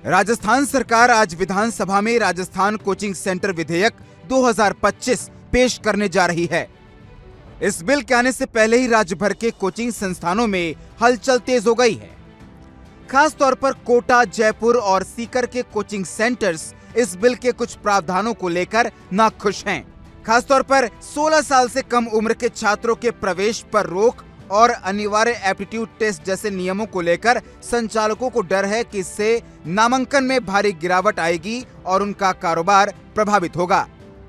राजस्थान सरकार आज विधानसभा में राजस्थान कोचिंग सेंटर विधेयक 2025 पेश करने जा रही है। इस बिल के आने से पहले ही राज्य भर के कोचिंग संस्थानों में हलचल तेज हो गई है। खास तौर पर कोटा, जयपुर और सीकर के कोचिंग सेंटर्स इस बिल के कुछ प्रावधानों को लेकर नाखुश हैं। खास तौर पर 16 साल से कम उम्र के छात्रों के प्रवेश पर रोक और अनिवार्य एप्टीट्यूड टेस्ट जैसे नियमों को लेकर संचालकों को डर है कि इससे नामांकन में भारी गिरावट आएगी और उनका कारोबार प्रभावित होगा।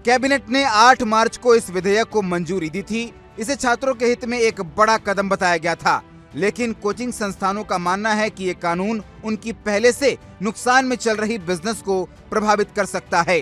कैबिनेट ने 8 मार्च को इस विधेयक को मंजूरी दी थी। इसे छात्रों के हित में एक बड़ा कदम बताया गया था, लेकिन कोचिंग संस्थानों का मानना है कि ये कानून उनकी पहले से नुकसान में चल रही बिजनेस को प्रभावित कर सकता है।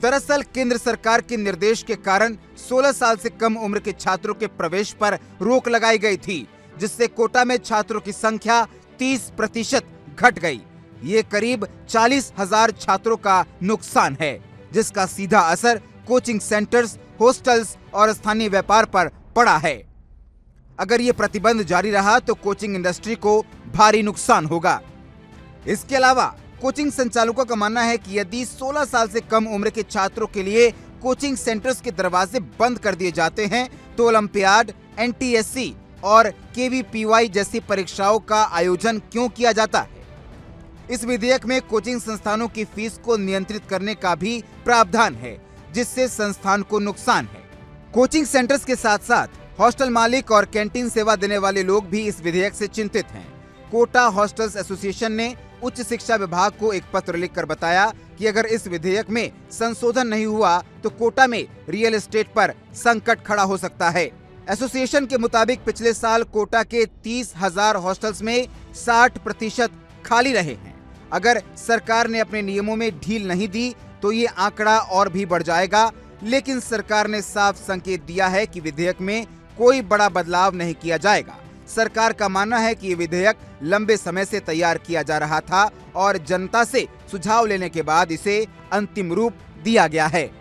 दरअसल केंद्र सरकार के निर्देश के कारण 16 साल से कम उम्र के छात्रों के प्रवेश पर रोक लगाई गई थी, जिससे कोटा में छात्रों की संख्या 30% घट गई। ये करीब 40,000 छात्रों का नुकसान है, जिसका सीधा असर कोचिंग सेंटर्स, हॉस्टल्स और स्थानीय व्यापार पर पड़ा है। अगर ये प्रतिबंध जारी रहा तो कोचिंग इंडस्ट्री को भारी नुकसान होगा। इसके अलावा कोचिंग संचालकों का मानना है कि यदि 16 साल से कम उम्र के छात्रों के लिए कोचिंग सेंटर्स के दरवाजे बंद कर दिए जाते हैं तो ओलंपियाड, एनटीएससी और केवीपीवाई जैसी परीक्षाओं का आयोजन क्यों किया जाता है। इस विधेयक में कोचिंग संस्थानों की फीस को नियंत्रित करने का भी प्रावधान है, जिससे संस्थान को नुकसान है। कोचिंग सेंटर्स के साथ साथ हॉस्टल मालिक और कैंटीन सेवा देने वाले लोग भी इस विधेयक से चिंतित हैं। कोटा हॉस्टल्स एसोसिएशन ने उच्च शिक्षा विभाग को एक पत्र लिखकर बताया कि अगर इस विधेयक में संशोधन नहीं हुआ तो कोटा में रियल एस्टेट पर संकट खड़ा हो सकता है। एसोसिएशन के मुताबिक पिछले साल कोटा के 30,000 हॉस्टल्स में 60% खाली रहे हैं। अगर सरकार ने अपने नियमों में ढील नहीं दी तो ये आंकड़ा और भी बढ़ जाएगा, लेकिन सरकार ने साफ संकेत दिया है कि विधेयक में कोई बड़ा बदलाव नहीं किया जाएगा। सरकार का मानना है कि ये विधेयक लंबे समय से तैयार किया जा रहा था और जनता से सुझाव लेने के बाद इसे अंतिम रूप दिया गया है।